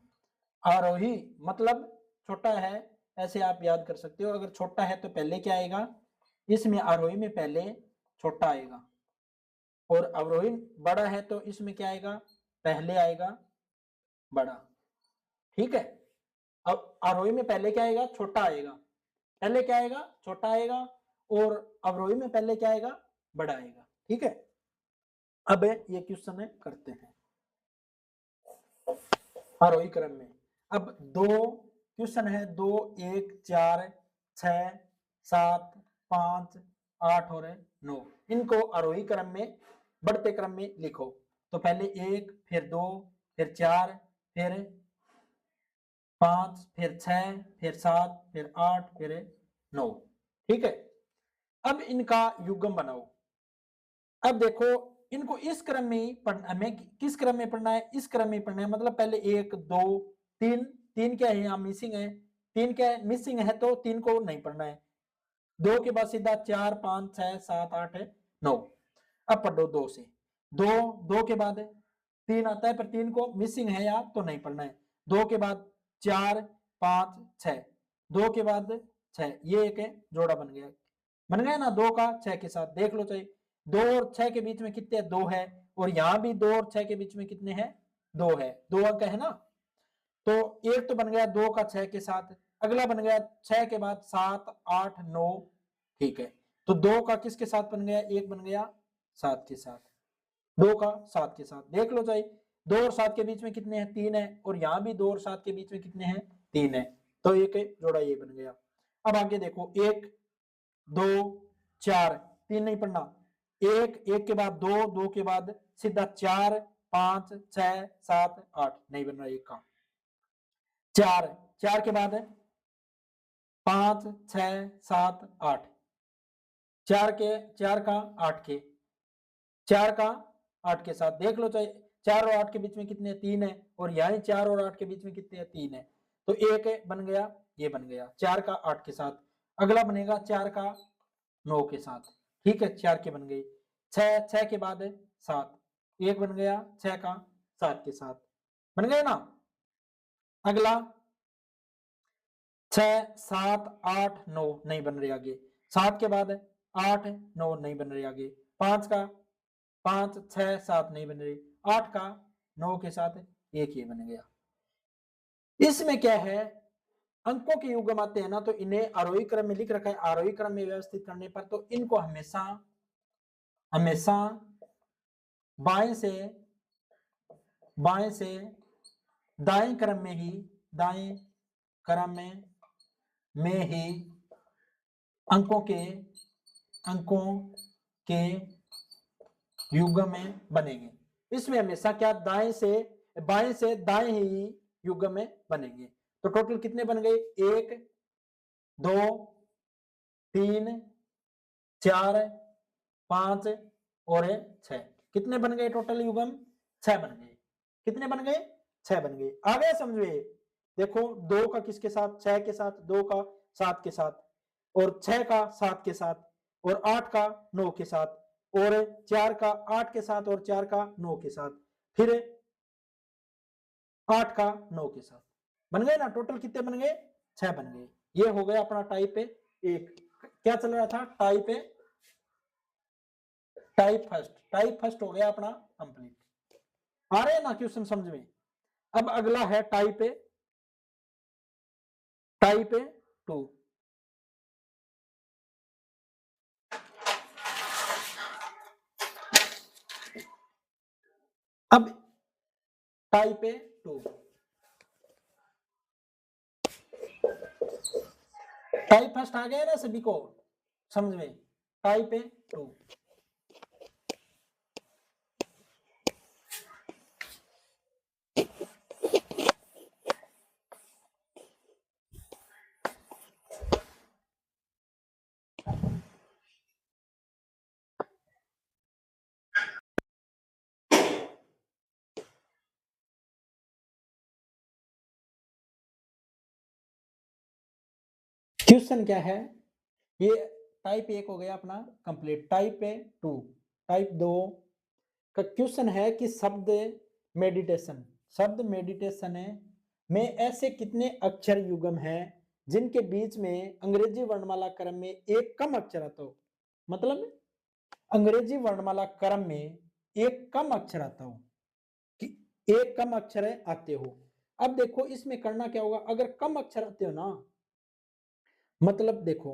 आरोही मतलब छोटा है, ऐसे आप याद कर सकते हो। अगर छोटा है तो पहले क्या आएगा? इसमें आरोही में पहले छोटा आएगा, और अवरोही बड़ा है तो इसमें क्या आएगा? पहले आएगा बड़ा, ठीक है। अब आरोही में पहले क्या आएगा? छोटा आएगा। पहले क्या आएगा? छोटा आएगा, और अवरोही में पहले क्या आएगा? बड़ा आएगा, ठीक है। अब ये क्वेश्चन है, करते हैं आरोही क्रम में। अब दो क्वेश्चन है। 2, 1, 4, 6, 7, 5, 8 और 9, इनको आरोही क्रम में, बढ़ते क्रम में लिखो। तो पहले 1, फिर 2, फिर 4, फिर 5, फिर 6, फिर 7, फिर 8, फिर 9, ठीक है। अब इनका युग्म बनाओ। अब देखो, इनको इस क्रम में ही पढ़ना, हमें किस क्रम में पढ़ना है? इस क्रम में पढ़ना है। मतलब पहले 1, 2, 3, 3 क्या है? यहाँ मिसिंग है। 3 क्या है? मिसिंग है, तो 3 को नहीं पढ़ना है। 2 के बाद सीधा 4 5 6 7 8 9। अब पढ़ो 2 से, 2 के बाद 3 आता है, पर 3 को मिसिंग है यार तो नहीं पढ़ना है। 2 के बाद 4 5 6, 2 के बाद 6, ये एक जोड़ा बन गया ना 2 का 6 के साथ। देख लो चाहिए 2 और 6 के बीच में कितने 2 है, और यहां भी 2 और 6 के बीच में कितने हैं 2 है, 2 अंक है ना। तो एक तो बन गया 2 का 6 के साथ, अगला बन गया 6 के बाद 7 8 9, ठीक है। तो 2 का किसके साथ बन गया, एक बन गया 7 के साथ, 2 का 7 के साथ। देख लो चाहिए 2 और 7 के बीच में कितने हैं 3 है, और यहां भी 2 और 7 के बीच में कितने हैं 3 है, तो एक जोड़ा ये बन गया। अब आगे देखो 1 2 4, 3 नहीं पढ़ना, 1 के बाद 2, 2 के बाद सीधा 4 5 6 7 8, नहीं बन रहा 1 का। 4 के बाद 5 6 7 8, 4 का 8 के, 4 का 8 के साथ। देख लो चाहिए 4 और 8 के बीच में कितने 3 है, और यही 4 और 8 के बीच में कितने 3 है, तो एक बन गया, ये बन गया 4 का 8 के साथ। अगला बनेगा 4 का 9 के साथ, ठीक है 4 के बन गई। 6 के बाद 7, एक बन गया 6 का 7 के साथ, बन गए ना। अगला 6 7 8 9, नहीं बन रही आगे। 7 के बाद 8 9, नहीं बन रही आगे। 5 का 5 6 7, नहीं बन रही। 8 का 9 के साथ एक ये बन गया। इसमें क्या है, अंकों के युग्म आते हैं ना, तो इन्हें आरोही क्रम में लिख रखा है, आरोही क्रम में व्यवस्थित करने पर तो इनको हमेशा हमेशा बाएं से दाएं क्रम में ही, दाएं क्रम में ही अंकों के युग्म में बनेंगे। इसमें हमेशा क्या बाएं से दाएं ही युग्म में बनेंगे। तो टोटल कितने बन गए 1 2 3 4 5 और 6, कितने बन गए टोटल युग्म 6 बन गए। कितने बन गए 6 बन गए। आ गए समझ में। देखो 2 का किसके साथ 6 के साथ, 2 का 7 के साथ, और 6 का 7 के साथ, और 8 का 9 के साथ, और 4 का 8 के साथ, और 4 का 9 के साथ, फिर 8 का 9 के साथ। बन गए ना, टोटल कितने बन गए 6 बन गए। ये हो गया अपना टाइप 1। क्या चल रहा था टाइप फर्स्ट हो गया अपना कंप्लीट। आ रहे हैं ना क्वेश्चन समझ में। अब अगला है टाइप 2। अब टाइप 2, टाइप फर्स्ट आ गया ना सभी को समझ में। टाइप 2, क्वेश्चन क्या है, ये टाइप 1 हो गया अपना कंप्लीट। टाइप 2, टाइप 2 का क्वेश्चन है कि शब्द मेडिटेशन में ऐसे कितने अक्षर युग्म हैं जिनके बीच में अंग्रेजी वर्णमाला क्रम में एक कम अक्षर आता हो। मतलब अंग्रेजी वर्णमाला क्रम में एक कम अक्षर आता हो, कि एक कम अक्षर आते हो। अब देखो इसमें करना क्या होगा, अगर कम अक्षर आते हो ना, मतलब देखो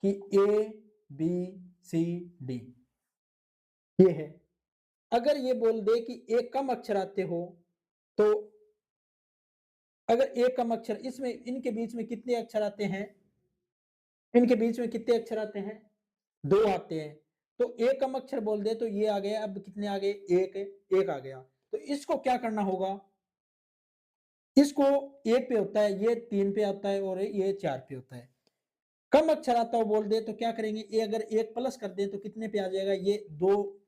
कि ए बी सी डी ये है, अगर ये बोल दे कि एक कम अक्षर आते हो, तो अगर एक कम अक्षर, इसमें इनके बीच में कितने अक्षर आते हैं, इनके बीच में कितने अक्षर आते हैं 2 आते हैं। तो एक कम अक्षर बोल दे तो ये आ गया, अब कितने आ गए एक आ गया। तो इसको क्या करना होगा, इसको 1 पे होता है, ये 3 पे आता है, और ये 4 पे होता है। कम अक्षर आता हो बोल दे तो क्या करेंगे, ये अगर 1 प्लस कर दे तो कितने पे आ जाएगा, ये 2,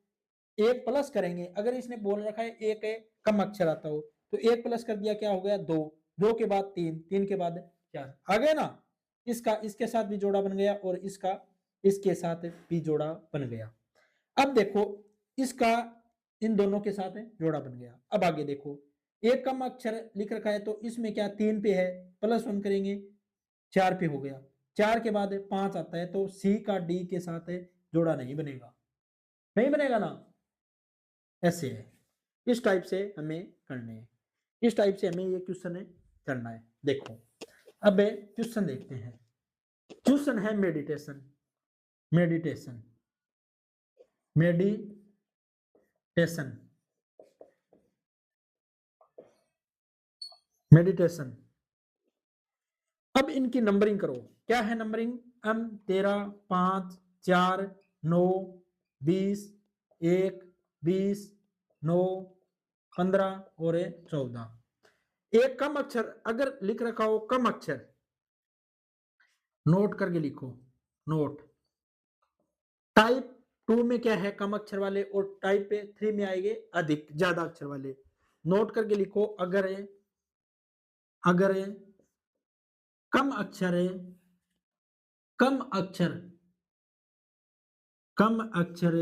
1 प्लस करेंगे। अगर इसने बोल रखा है एक कम अक्षर आता हो, तो 1 प्लस कर दिया क्या हो गया 2, 2 के बाद 3, 3 के बाद 4 आ गया ना। इसका इसके साथ भी जोड़ा बन गया और इसका इसके साथ भी जोड़ा बन गया। अब देखो इसका इन दोनों के साथ जोड़ा बन गया। अब आगे देखो एक कम अक्षर लिख रखा है तो इसमें क्या 3 पे है, +1 करेंगे 4 पे हो गया। 4 के बाद 5 आता है तो सी का डी के साथ जोड़ा नहीं बनेगा, नहीं बनेगा ना, ऐसे है। इस टाइप से हमें करने हैं, इस टाइप से हमें ये क्वेश्चन करना है। देखो अब क्वेश्चन देखते हैं। क्वेश्चन है मेडिटेशन, मेडिटेशन, मेडिटेशन, मेडिटेशन। अब इनकी नंबरिंग करो। क्या है नंबरिंग? 13, 5, 4, 9, 20, 1, 20, 9, 15 और 14। एक कम अक्षर अगर लिख रखा हो, कम अक्षर नोट करके लिखो, नोट। टाइप 2 में क्या है? कम अक्षर वाले, और टाइप 3 में आएंगे अधिक ज्यादा अक्षर वाले। नोट करके लिखो। अगर अगर कम अक्षर है, कम अक्षर, कम अक्षर,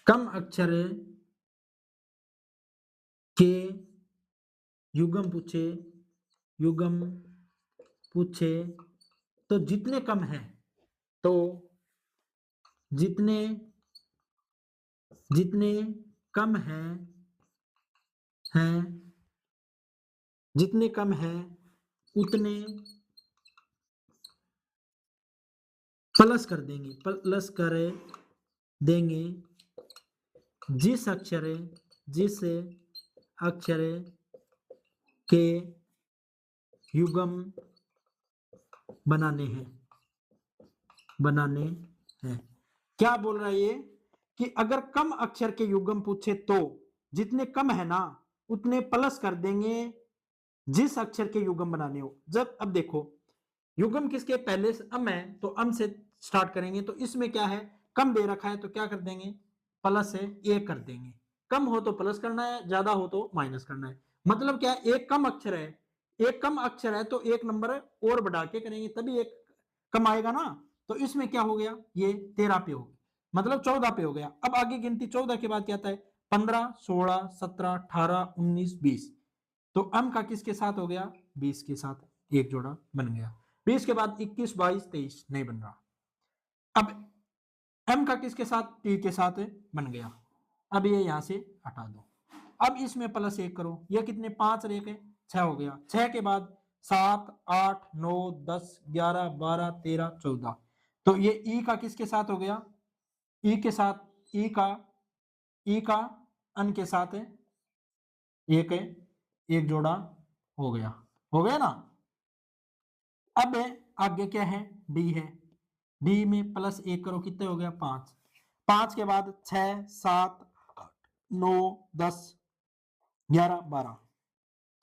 कम अक्षर के युग्म पूछे, युग्म पूछे तो जितने कम है, तो जितने जितने कम हैं जितने कम है उतने प्लस कर देंगे, प्लस कर देंगे। जिस अक्षर के युग्म बनाने हैं। क्या बोल रहा है ये कि अगर कम अक्षर के युग्म पूछे तो जितने कम है ना उतने प्लस कर देंगे जिस अक्षर के युग्म बनाने हो। जब अब देखो युग्म किसके पहले अम है तो अम से स्टार्ट करेंगे, तो इसमें क्या है? कम दे रखा है तो क्या कर देंगे? प्लस है 1 कर देंगे। कम हो तो प्लस करना है, ज्यादा हो तो माइनस करना है। मतलब क्या है? एक कम अक्षर है, एक कम अक्षर है तो एक नंबर और बढ़ा के करेंगे तभी एक कम आएगा ना। तो इसमें क्या हो गया? ये 13 पे हो, मतलब 14 पे हो गया। अब आगे गिनती 14 के बाद क्या आता है? 15, 16, 17, 18, 19, 20। तो अम का किसके साथ हो गया? 20 के साथ एक जोड़ा बन गया। 20 के बाद 21, 22, 23 नहीं बन रहा। अब एम का किसके साथ? टी के साथ बन गया। अब ये यहां से हटा दो। अब इसमें +1 करो, ये कितने? 5 रह के 6 हो गया। 6 के बाद 7, 8, 9, 10, 11, 12, 13, 14। तो ये ई का किसके साथ हो गया? ई के साथ, ई का अन के साथ एक एक जोड़ा हो गया, हो गया ना। अब आगे क्या है? डी है। डी में +1 करो, कितने हो गया? 5। 5 के बाद 6, 7, 9, 10, 11, 12।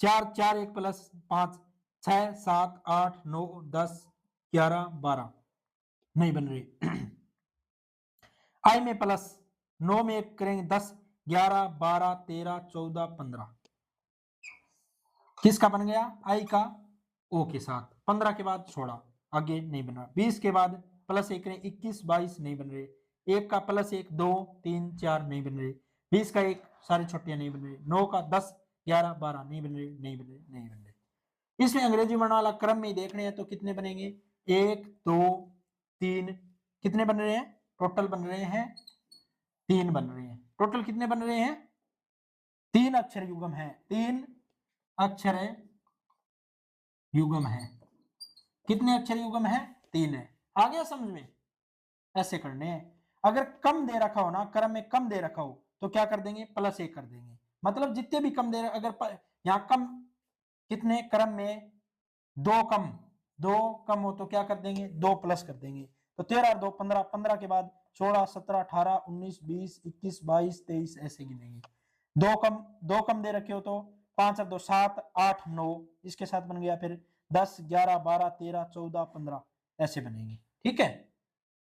4, 4, 1 +5, 6, 7, 8, 9, 10, 11, 12 नहीं बन रही। आई में प्लस 9 में 1 करेंगे 10, 11, 12, 13, 14, 15। किसका बन गया? आई का ओ के साथ। 15 के बाद छोड़ा, आगे नहीं बन रहा। 20 के बाद +1 करें 21, 22 नहीं बन रहे। 1 का +1, 2, 3, 4 नहीं बन रहे। 20 का 1 सारी छुट्टियां नहीं बन रही। 9 का 10, 11, 12 नहीं बन रहे, नहीं बन रहे, नहीं बन रहे। इसमें अंग्रेजी वर्ण वाला क्रम में देखने हैं तो कितने बनेंगे? 1, 2, 3, कितने बन रहे हैं? टोटल बन रहे हैं 3 बन रहे हैं। टोटल कितने बन रहे हैं? 3 अक्षर युग्म है, 3 अक्षर युग्म है। कितने अक्षर युग्म है? 3 है। आ गया समझ में? ऐसे करने हैं। अगर कम दे रखा हो ना, क्रम में कम दे रखा हो तो क्या कर देंगे? +1 कर देंगे। मतलब जितने भी कम दे रहे, अगर यहाँ कम कितने क्रम में 2 कम, 2 कम हो तो क्या कर देंगे? 2 प्लस कर देंगे। तो 13 और 2 15, 15 के बाद 16, 17, 18, 19, 20, 21, 22, 23 ऐसे गिनेंगे। 2 कम दे रखे हो तो 5 और 2 7, 8, 9 इसके साथ बन गया। फिर 10, 11, 12, 13, 14, 15 ऐसे बनेंगे। ठीक है।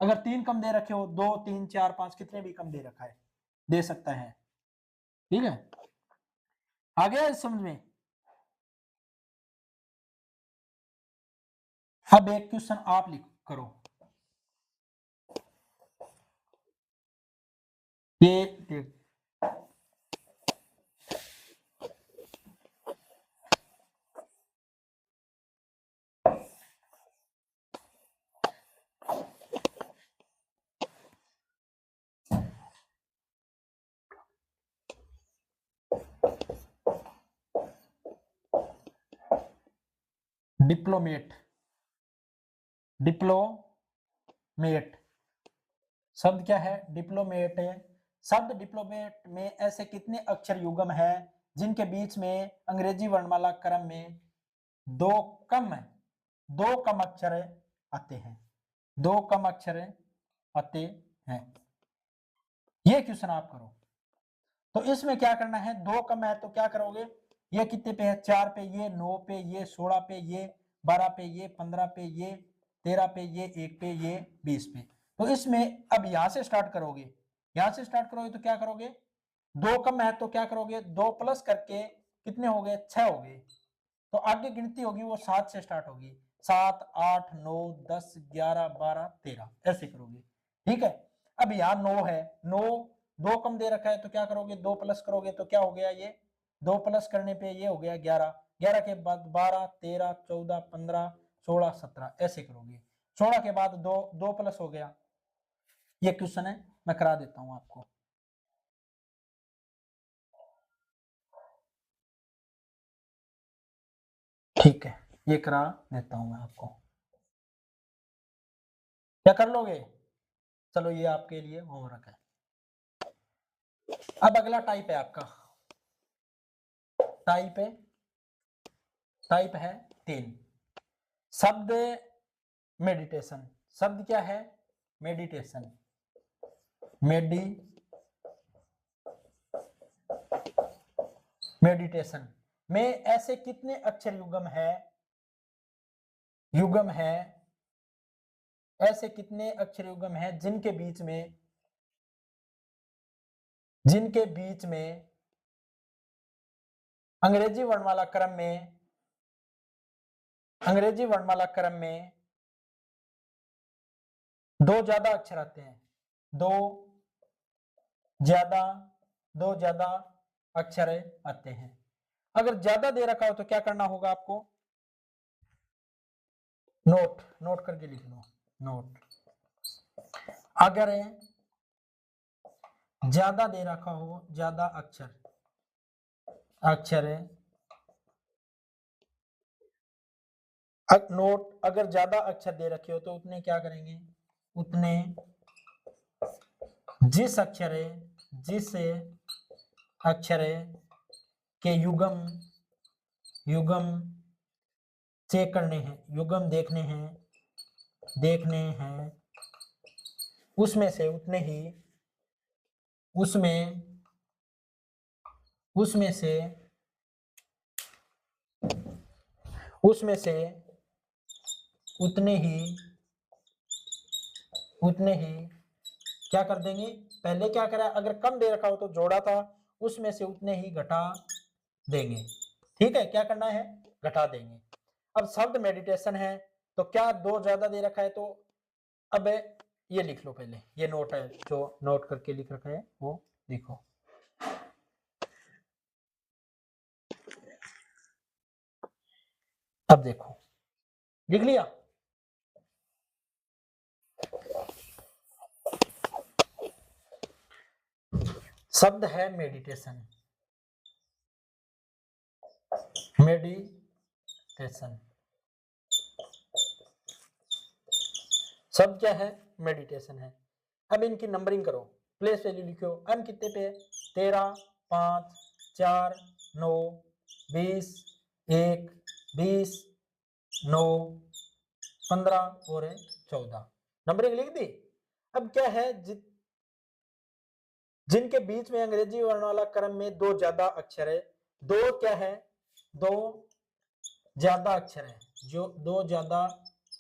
अगर 3 कम दे रखे हो, 2, 3, 4, 5 कितने भी कम दे रखा है दे सकता है। ठीक है, आ गया समझ में? अब एक क्वेश्चन आप लिख करो, ये डिप्लोमेट, डिप्लोमेट शब्द क्या है? डिप्लोमेट है। शब्द डिप्लोमेट में ऐसे कितने अक्षर युग्म है जिनके बीच में अंग्रेजी वर्णमाला क्रम में दो कम अक्षर आते हैं, दो कम अक्षर आते हैं। ये क्वेश्चन आप करो। तो इसमें क्या करना है, दो कम है तो क्या करोगे, ये कितने पे है, 4 पे, ये 9 पे, ये 16 पे, ये 12 पे, ये 15 पे, ये 13 पे, ये 1 पे, ये 20 पे। तो इसमें अब यहां से स्टार्ट करोगे, यहां से स्टार्ट करोगे तो क्या करोगे, दो कम है तो क्या करोगे, 2 प्लस करके कितने हो गए, 6 हो गए। तो आगे गिनती होगी वो 7 से स्टार्ट होगी, 7 8 9 10 11 12 13 ऐसे करोगे। ठीक है, अब यहाँ 9 है, 9 दो कम दे रखा है तो क्या करोगे, 2 प्लस करोगे तो क्या हो गया, ये 2 प्लस करने पे ये हो गया 11, 11 के बाद 12 13 14 15 16 17 ऐसे करोगे। 16 के बाद 2 प्लस हो गया। ये क्वेश्चन है, मैं करा देता हूं आपको। ठीक है, ये करा देता हूं मैं आपको, क्या कर लोगे? चलो ये आपके लिए होमवर्क है। अब अगला टाइप है आपका, टाइप है 3, शब्द मेडिटेशन। शब्द क्या है, मेडिटेशन, मेडिटेशन में ऐसे कितने अक्षर युग्म है, ऐसे कितने अक्षर युग्म है जिनके बीच में अंग्रेजी वर्णमाला क्रम में दो ज्यादा अक्षर आते हैं, दो ज्यादा अक्षर आते हैं। अगर ज्यादा दे रखा हो तो क्या करना होगा आपको, नोट करके लिख लो, नोट। अगर ज्यादा दे रखा हो, ज्यादा अक्षर नोट, अगर ज्यादा अक्षर दे रखे हो तो उतने क्या करेंगे, उतने जिस अक्षर के युग्म चेक करने हैं, युग्म देखने हैं उसमें से उतने ही उसमें से उतने ही क्या कर देंगे, पहले क्या करा, अगर कम दे रखा हो तो जोड़ा था, उसमें से उतने ही घटा देंगे। ठीक है, क्या करना है, घटा देंगे। अब शब्द मेडिटेशन है तो क्या दो ज्यादा दे रखा है, तो अब ये लिख लो, पहले ये नोट है जो नोट करके लिख रखा है वो लिखो। अब देखो, लिख लिया? शब्द है मेडिटेशन, शब्द क्या है, मेडिटेशन है। अब इनकी नंबरिंग करो, प्लेस वैल्यू लिखो, एम कितने पे, 13 5 4 9 20 1 20 9 15 और 14 नंबरिंग लिख दी। अब क्या है, जिनके बीच में अंग्रेजी वर्णमाला क्रम में दो ज्यादा अक्षर है, दो क्या है, दो ज्यादा अक्षर है, जो दो ज्यादा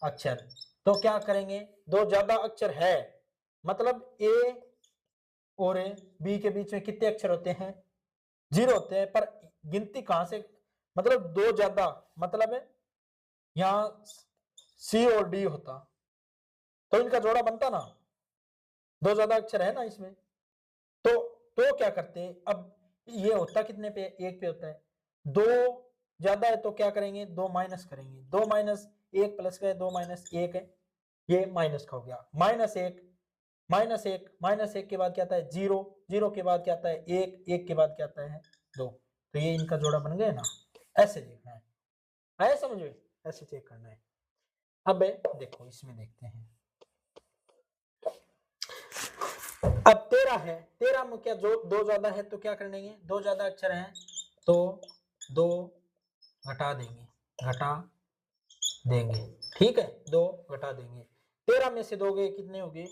अक्षर, तो क्या करेंगे, दो ज्यादा अक्षर है मतलब ए और बी के बीच में कितने अक्षर होते हैं, 0 होते हैं, पर गिनती कहां से, मतलब दो ज्यादा, मतलब यहाँ सी और डी होता तो इनका जोड़ा बनता ना, दो ज्यादा अक्षर है ना इसमें, तो क्या करते हैं, अब ये होता कितने पे, एक पे होता है, दो ज्यादा है तो क्या करेंगे, दो माइनस करेंगे, दो माइनस एक प्लस का है, दो माइनस एक है, ये माइनस का हो गया, माइनस एक माइनस एक माइनस एक के बाद क्या आता है जीरो, जीरो के बाद क्या आता है एक, एक के बाद क्या आता है दो, तो ये इनका जोड़ा बन गया ना, ऐसे देखना है, आया समझ में, ऐसे चेक करना है। अब देखो इसमें देखते हैं, अब 13 है, 13 में क्या जो दो ज्यादा है तो क्या करेंगे, दो ज्यादा अक्षर हैं तो दो घटा देंगे, ठीक है, दो घटा देंगे, 13 में से 2 गए कितने हो गए,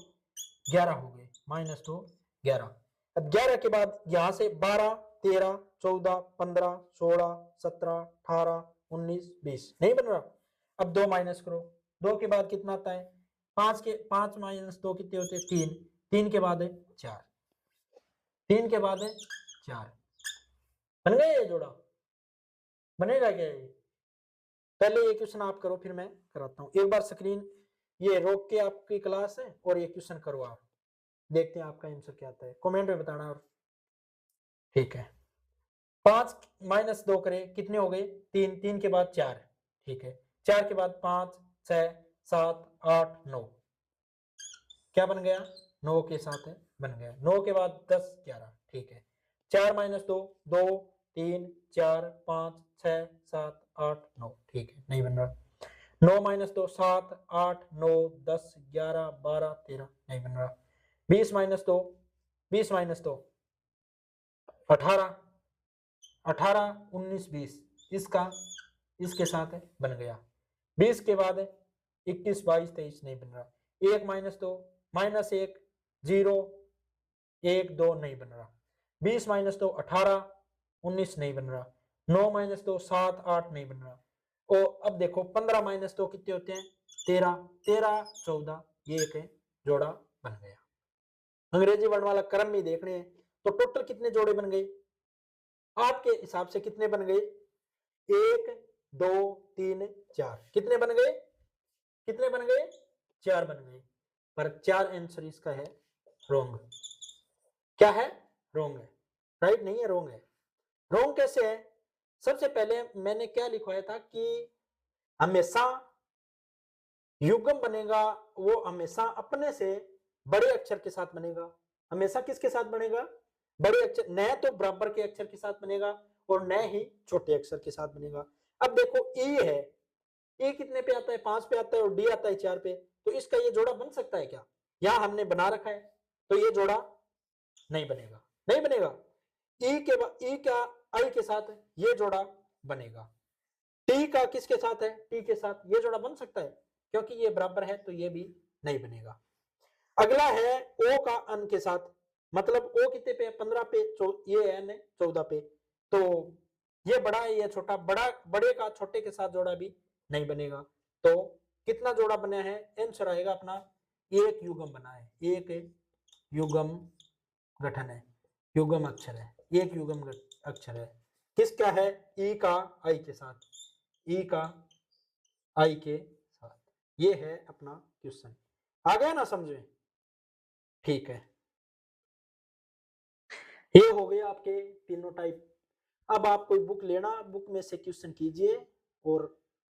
11 हो गए, माइनस 2 11। अब 11 के बाद यहां से 12 13 14 15 16 17 18 19 20 नहीं बन रहा, अब 2 माइनस करो, 2 के बाद कितना आता है, 5 माइनस 2 कितने होते हैं 3, 3 के बाद है 4, 3 के बाद है 4, बन गया ये जोड़ा, बनेगा क्या ये, पहले ये क्वेश्चन आप करो फिर मैं कराता हूँ, एक बार स्क्रीन ये रोक के आपकी क्लास है और ये क्वेश्चन करो आप, देखते हैं आपका आंसर क्या आता है, कमेंट में बताना। और ठीक है, 5 माइनस 2 करे कितने हो गए 3, 3 के बाद 4, ठीक है, 4 के बाद 5 6 7 8 9, क्या बन गया 9 के साथ है बन गया, 9 के बाद 10 11, ठीक है, 4 माइनस 2 2 3 4 5 6 7 8 9, ठीक है, नहीं बन रहा, 9 माइनस 2 7 8 9 10 11 12 13, नहीं बन रहा, 20 माइनस 2 20 माइनस 2 18 18 19 20, इसका इसके साथ है बन गया, 20 के बाद है 21 22 23, नहीं बन रहा, 1 माइनस 2 माइनस 1 0 1 2, नहीं बन रहा, 20 माइनस 2 18 19, नहीं बन रहा, 9 माइनस 2 7 8, नहीं बन रहा, और अब देखो 15 माइनस 2 कितने होते हैं 13 13 14, ये एक है जोड़ा बन गया। अंग्रेजी वर्ण वाला क्रम में देखने हैं तो टोटल कितने जोड़े बन गए आपके हिसाब से, कितने बन गए 1 2 3 4, कितने बन गए, कितने बन गए 4 बन गए, पर 4 आंसर इसका है रॉन्ग, क्या है रॉन्ग है, राइट नहीं है रॉन्ग है, रॉन्ग कैसे है, सबसे पहले मैंने क्या लिखवाया था कि हमेशा युग्म बनेगा वो हमेशा अपने से बड़े अक्षर के साथ बनेगा, हमेशा किसके साथ बनेगा, बड़े अक्षर, न तो बराबर के अक्षर के साथ बनेगा और न ही छोटे अक्षर के साथ बनेगा। अब देखो ई है, ई कितने पे आता है 5 पे आता है और डी आता है 4 पे, तो इसका ये जोड़ा बन सकता है क्या, यहां हमने बना रखा है तो ये जोड़ा नहीं बनेगा, नहीं बनेगा, ई का आई के साथ ये जोड़ा बनेगा, टी का किसके साथ है टी के साथ ये जोड़ा बन सकता है, क्योंकि ये बराबर है तो ये भी नहीं बनेगा। अगला है ओ का अन के साथ, मतलब ओ कितने पे 15 पे, ये एन है 14 पे, तो ये बड़ा है ये छोटा, बड़े का छोटे के साथ जोड़ा भी नहीं बनेगा, तो कितना जोड़ा बना है आंसर आएगा अपना एक युग्म बना है, एक युग्म गठन है, युग्म अक्षर है, एक युग्म अक्षर है, किसका है ई का आई के साथ, ई का आई के साथ, ये है अपना क्वेश्चन, आ गया ना समझ में, ठीक है, ये हो गया आपके तीनों टाइप। अब आप कोई बुक लेना, बुक में से क्वेश्चन कीजिए और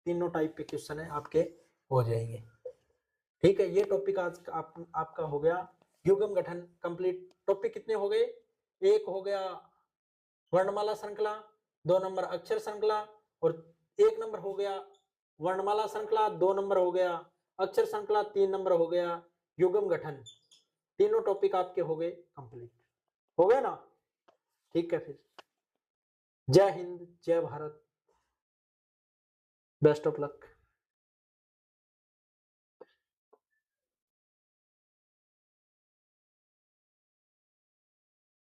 तीनों टाइप के क्वेश्चन है आपके हो जाएंगे, ठीक है, ये टॉपिक आज आपका हो गया युग्म गठन कंप्लीट। टॉपिक कितने हो गए, एक हो गया वर्णमाला श्रृंखला, 2 नंबर अक्षर श्रृंखला, और 1 नंबर हो गया वर्णमाला श्रृंखला, 2 नंबर हो गया अक्षर श्रृंखला, 3 नंबर हो गया युग्म गठन, तीनों टॉपिक आपके हो गए कंप्लीट, हो गए ना, ठीक है, फिर जय हिंद जय भारत, बेस्ट ऑफ लक।